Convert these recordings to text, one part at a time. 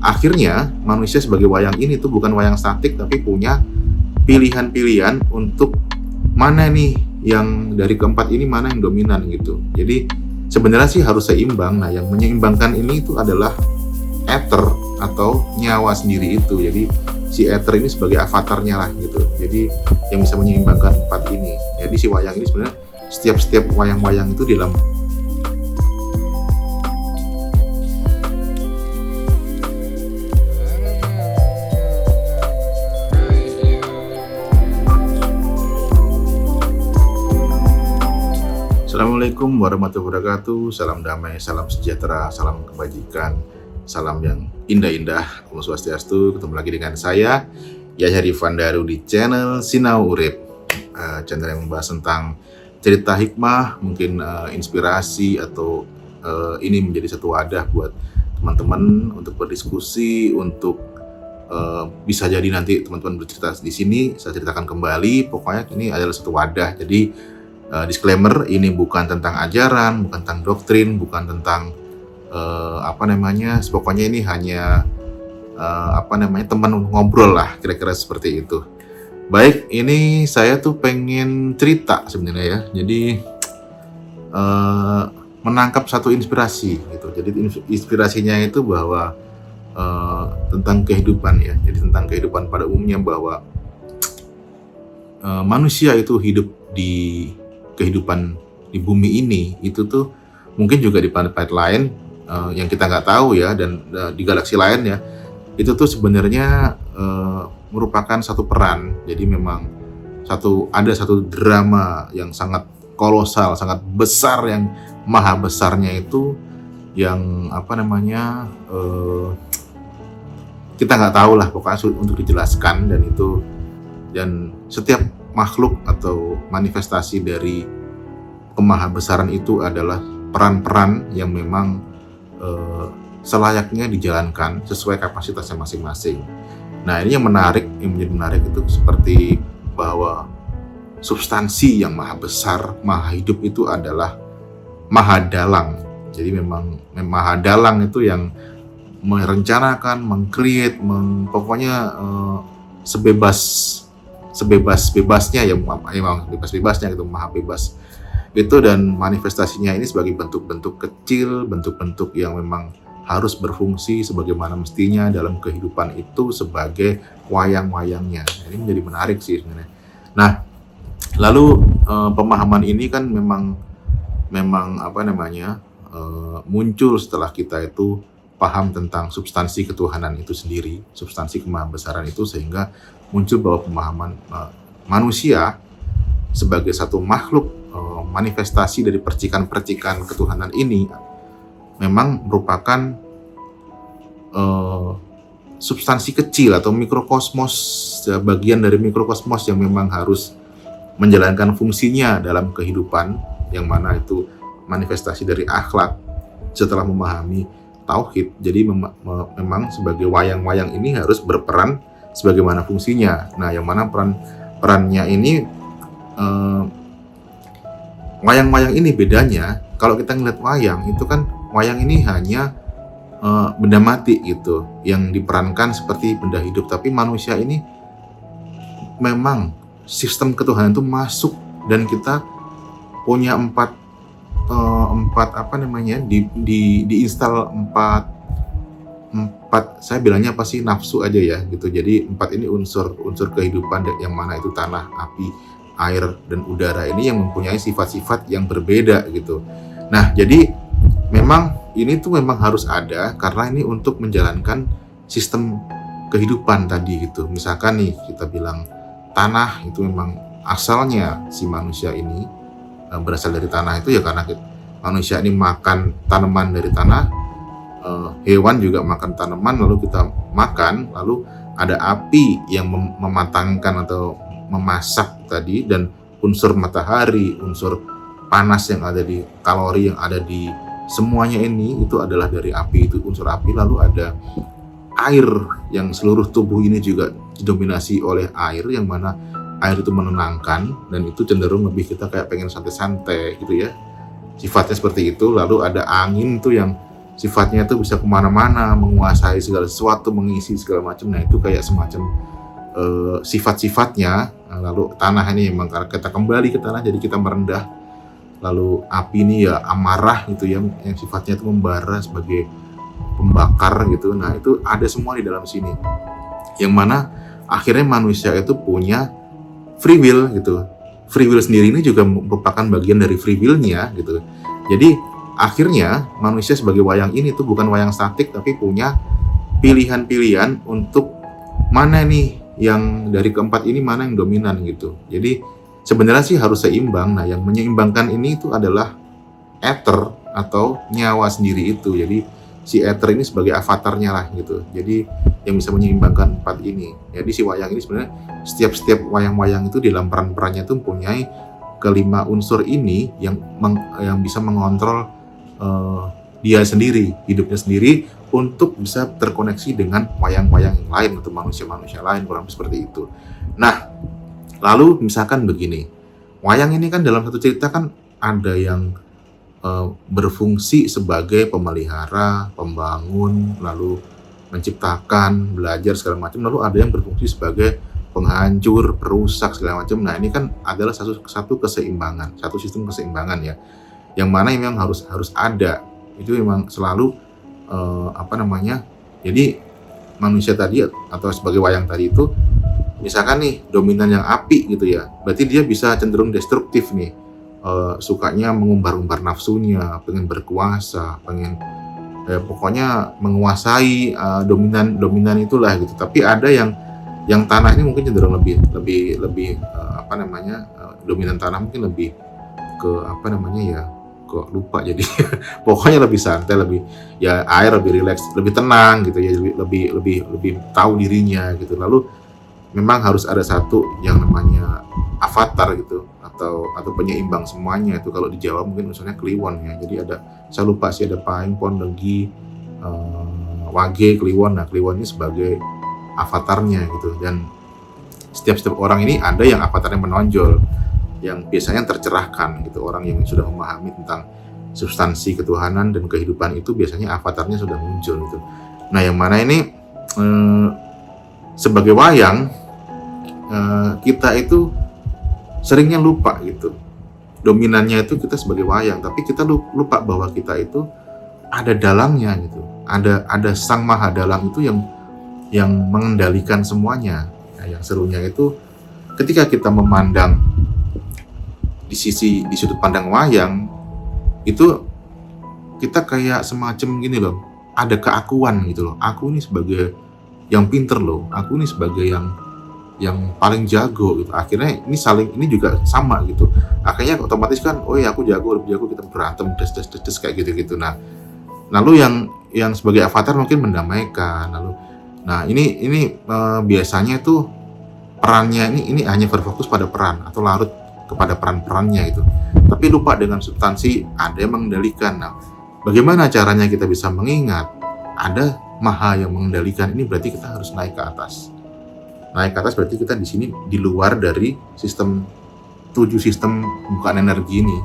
akhirnya manusia sebagai wayang ini tuh bukan wayang statik, tapi punya pilihan-pilihan untuk mana nih yang dari keempat ini mana yang dominan gitu. Jadi sebenarnya sih harus seimbang. Nah, yang menyeimbangkan ini itu adalah ether atau nyawa sendiri itu. Jadi si ether ini sebagai avatarnya lah gitu. Jadi yang bisa menyeimbangkan empat ini. Jadi si wayang ini sebenarnya setiap wayang-wayang itu di dalam Assalamualaikum warahmatullahi wabarakatuh. Salam damai, salam sejahtera, salam kebajikan, salam yang indah-indah. Om Swastiastu. Ketemu lagi dengan saya, Yahya Rifandaru di channel Sinau Urip. Channel yang membahas tentang cerita hikmah, mungkin inspirasi atau ini menjadi satu wadah buat teman-teman untuk berdiskusi, untuk bisa jadi nanti teman-teman bercerita di sini, saya ceritakan kembali. Pokoknya ini adalah satu wadah. Jadi disclaimer, ini bukan tentang ajaran, bukan tentang doktrin, bukan tentang pokoknya ini hanya teman ngobrol lah, kira-kira seperti itu. Baik, ini saya tuh pengen cerita sebenarnya ya. Jadi menangkap satu inspirasi gitu. Jadi inspirasinya itu bahwa tentang kehidupan ya. Jadi tentang kehidupan pada umumnya, bahwa manusia itu hidup di kehidupan di bumi ini itu tuh mungkin juga di planet lain yang kita nggak tahu ya, dan di galaksi lain ya, itu tuh sebenarnya merupakan satu peran. Jadi memang ada satu drama yang sangat kolosal, sangat besar, yang maha besarnya itu yang kita nggak tahu lah, pokoknya sulit untuk dijelaskan. Dan setiap makhluk atau manifestasi dari kemahabesaran itu adalah peran-peran yang memang selayaknya dijalankan sesuai kapasitasnya masing-masing. Nah, ini yang menjadi menarik itu seperti bahwa substansi yang maha besar, maha hidup itu adalah maha dalang. Jadi memang maha dalang itu yang merencanakan, meng-create, pokoknya sebebas-bebasnya ya, memang bebas-bebasnya gitu, maha bebas itu. Dan manifestasinya ini sebagai bentuk-bentuk kecil, bentuk-bentuk yang memang harus berfungsi sebagaimana mestinya dalam kehidupan itu sebagai wayang-wayangnya. Ini menjadi menarik sih sebenarnya. Nah, lalu pemahaman ini kan memang muncul setelah kita itu paham tentang substansi ketuhanan itu sendiri, substansi kemahabesaran itu, sehingga muncul bahwa pemahaman manusia sebagai satu makhluk manifestasi dari percikan-percikan ketuhanan ini memang merupakan substansi kecil atau mikrokosmos, bagian dari mikrokosmos yang memang harus menjalankan fungsinya dalam kehidupan, yang mana itu manifestasi dari akhlak setelah memahami tauhid. Jadi memang sebagai wayang-wayang ini harus berperan sebagaimana fungsinya. Nah, yang mana perannya ini, wayang-wayang ini bedanya, kalau kita ngeliat wayang itu kan, wayang ini hanya benda mati gitu yang diperankan seperti benda hidup. Tapi manusia ini memang sistem ketuhanan itu masuk, dan kita punya diinstal empat, saya bilangnya nafsu aja ya gitu. Jadi 4 ini unsur kehidupan, yang mana itu tanah, api, air, dan udara ini yang mempunyai sifat-sifat yang berbeda gitu. Nah, jadi memang ini tuh memang harus ada, karena ini untuk menjalankan sistem kehidupan tadi gitu. Misalkan nih kita bilang tanah itu memang asalnya si manusia ini berasal dari tanah itu ya, karena manusia ini makan tanaman dari tanah, hewan juga makan tanaman, lalu kita makan, lalu ada api yang mematangkan atau memasak tadi, dan unsur matahari, unsur panas yang ada di kalori yang ada di semuanya ini itu adalah dari api, itu unsur api. Lalu ada air, yang seluruh tubuh ini juga didominasi oleh air, yang mana air itu menenangkan, dan itu cenderung lebih kita kayak pengen santai-santai gitu ya, sifatnya seperti itu. Lalu ada angin tuh yang sifatnya itu bisa kemana-mana, menguasai segala sesuatu, mengisi segala macam. Nah itu kayak semacam sifat-sifatnya. Lalu tanah ini memang karena kita kembali ke tanah, jadi kita merendah. Lalu api ini ya amarah gitu ya, yang sifatnya itu membara sebagai pembakar gitu. Nah itu ada semua di dalam sini, yang mana akhirnya manusia itu punya free will gitu. Free will sendiri ini juga merupakan bagian dari free will-nya gitu. Jadi akhirnya manusia sebagai wayang ini tuh bukan wayang statik, tapi punya pilihan-pilihan untuk mana nih yang dari keempat ini mana yang dominan gitu. Jadi sebenarnya sih harus seimbang. Nah yang menyeimbangkan ini itu adalah ether atau nyawa sendiri itu. Jadi si ether ini sebagai avatarnya lah gitu. Jadi yang bisa menyeimbangkan empat ini. Jadi si wayang ini sebenarnya setiap wayang-wayang itu di dalam peran-perannya itu mempunyai kelima unsur ini yang bisa mengontrol dia sendiri, hidupnya sendiri, untuk bisa terkoneksi dengan wayang-wayang yang lain atau manusia-manusia lain, kurang lebih seperti itu. Nah, lalu misalkan begini, wayang ini kan dalam satu cerita kan ada yang berfungsi sebagai pemelihara, pembangun, lalu menciptakan, belajar segala macam, lalu ada yang berfungsi sebagai penghancur, perusak segala macam. Nah, ini kan adalah satu keseimbangan, satu sistem keseimbangan ya, yang mana memang harus ada. Itu memang selalu jadi manusia tadi atau sebagai wayang tadi itu, misalkan nih dominan yang api gitu ya, berarti dia bisa cenderung destruktif nih, sukanya mengumbar-umbar nafsunya, pengen berkuasa, pengen pokoknya menguasai, dominan itulah gitu. Tapi ada yang tanah ini mungkin cenderung lebih dominan tanah mungkin lebih ke kok lupa jadi pokoknya lebih santai, lebih ya air lebih rileks, lebih tenang gitu ya, lebih tahu dirinya gitu. Lalu memang harus ada satu yang namanya avatar gitu, atau penyeimbang semuanya. Itu kalau di Jawa mungkin misalnya Kliwon ya. Jadi saya lupa sih, ada Pahing, Pon, Legi, Wage, Kliwon. Nah Kliwon ini sebagai avatarnya gitu. Dan setiap orang ini ada yang avatarnya menonjol, yang biasanya tercerahkan gitu. Orang yang sudah memahami tentang substansi ketuhanan dan kehidupan itu biasanya avatarnya sudah muncul gitu. Nah yang mana ini sebagai wayang, kita itu seringnya lupa gitu. Dominannya itu kita sebagai wayang, tapi kita lupa bahwa kita itu ada dalangnya gitu. Ada sang maha dalang itu yang mengendalikan semuanya. Nah, yang serunya itu ketika kita memandang di sudut pandang wayang itu, kita kayak semacam gini loh, ada keakuan gitu loh. Aku ini sebagai yang pinter loh, aku ini sebagai yang paling jago gitu. Akhirnya ini juga sama gitu. Akhirnya otomatis kan, oh ya aku jago, lebih jago, kita berantem des kayak gitu-gitu. Nah, lalu yang sebagai avatar mungkin mendamaikan. Nah ini biasanya tuh perannya ini hanya berfokus pada peran atau larut kepada peran-perannya itu, tapi lupa dengan substansi, ada yang mengendalikan. Nah, bagaimana caranya kita bisa mengingat ada maha yang mengendalikan ini? Berarti kita harus naik ke atas. Naik ke atas berarti kita di sini di luar dari sistem 7 sistem bukan energi ini,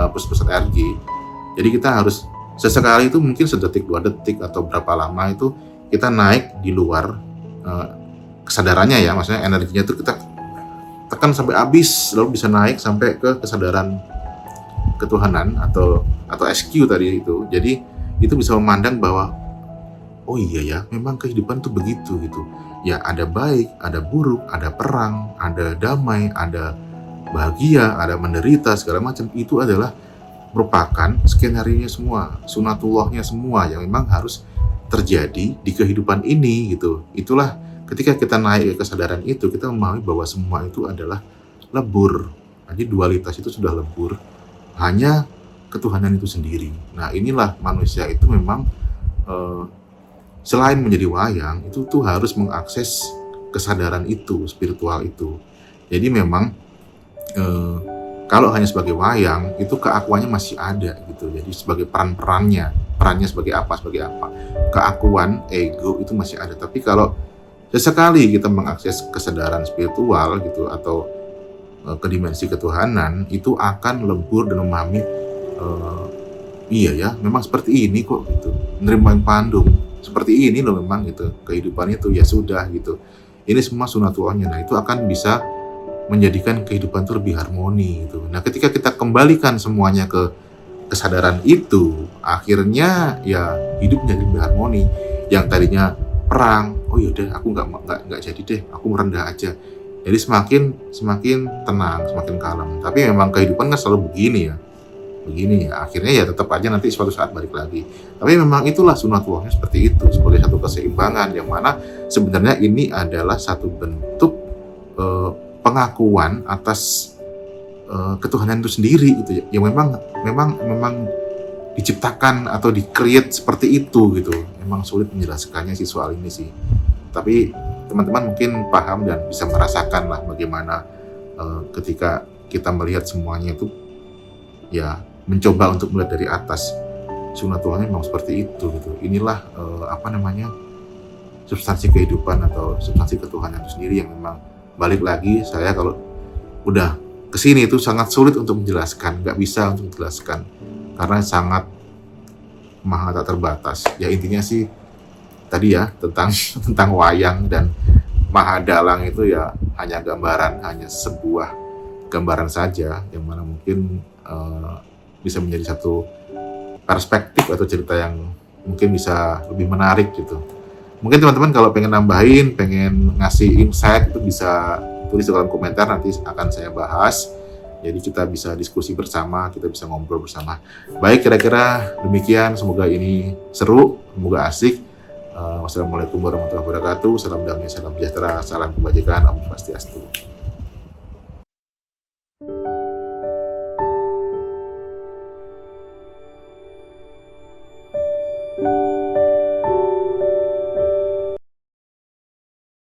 pusat energi. Jadi kita harus sesekali itu mungkin sedetik, 2 detik atau berapa lama itu kita naik di luar kesadarannya ya, maksudnya energinya itu kita tekan sampai habis, lalu bisa naik sampai ke kesadaran ketuhanan atau SQ tadi itu. Jadi itu bisa memandang bahwa oh iya ya, memang kehidupan tuh begitu gitu. Ya ada baik, ada buruk, ada perang, ada damai, ada bahagia, ada menderita, segala macam. Itu adalah merupakan skenario-nya semua, sunatullahnya semua yang memang harus terjadi di kehidupan ini gitu. Itulah ketika kita naik ke kesadaran itu, kita memahami bahwa semua itu adalah lebur. Jadi dualitas itu sudah lebur, hanya ketuhanan itu sendiri. Nah inilah manusia itu memang selain menjadi wayang, itu tuh harus mengakses kesadaran itu, spiritual itu. Jadi memang kalau hanya sebagai wayang, itu keakuannya masih ada gitu. Jadi sebagai perannya sebagai apa, keakuan, ego itu masih ada. Tapi kalau sesekali kita mengakses kesadaran spiritual gitu, atau ke dimensi ketuhanan, itu akan lebur dan memahami iya ya, memang seperti ini kok gitu. Menerima Pandung, seperti ini loh memang gitu. Kehidupan itu ya sudah gitu. Ini semua sunatullahnya. Nah, itu akan bisa menjadikan kehidupan itu lebih harmoni gitu. Nah, ketika kita kembalikan semuanya ke kesadaran itu, akhirnya ya hidup menjadi lebih harmoni. Yang tadinya perang, oh yaudah aku nggak jadi deh, aku merendah aja. Jadi semakin semakin tenang, semakin kalem. Tapi memang kehidupan kan selalu begini ya, akhirnya ya tetap aja nanti suatu saat balik lagi. Tapi memang itulah sunatullahnya seperti itu, sebagai satu keseimbangan yang mana sebenarnya ini adalah satu bentuk eh, pengakuan atas ketuhanan itu sendiri gitu ya, yang memang diciptakan atau di-create seperti itu gitu. Memang sulit menjelaskannya sih soal ini sih. Tapi teman-teman mungkin paham dan bisa merasakan lah bagaimana ketika kita melihat semuanya itu ya mencoba untuk melihat dari atas. Sunatullahnya memang seperti itu gitu. Inilah substansi kehidupan atau substansi ketuhanan itu sendiri yang memang balik lagi saya kalau udah kesini itu sangat sulit untuk menjelaskan, nggak bisa untuk menjelaskan karena sangat maha tak terbatas. Ya intinya sih tadi ya tentang tentang wayang dan maha dalang itu ya hanya gambaran, hanya sebuah gambaran saja yang mana mungkin bisa menjadi satu perspektif atau cerita yang mungkin bisa lebih menarik gitu. Mungkin teman-teman kalau pengen nambahin, pengen ngasih insight itu bisa tulis di kolom komentar, nanti akan saya bahas. Jadi kita bisa diskusi bersama, kita bisa ngobrol bersama. Baik, kira-kira demikian. Semoga ini seru, semoga asik. Wassalamualaikum warahmatullahi wabarakatuh. Salam damai, salam sejahtera, salam kebajikan, Om Swastiastu.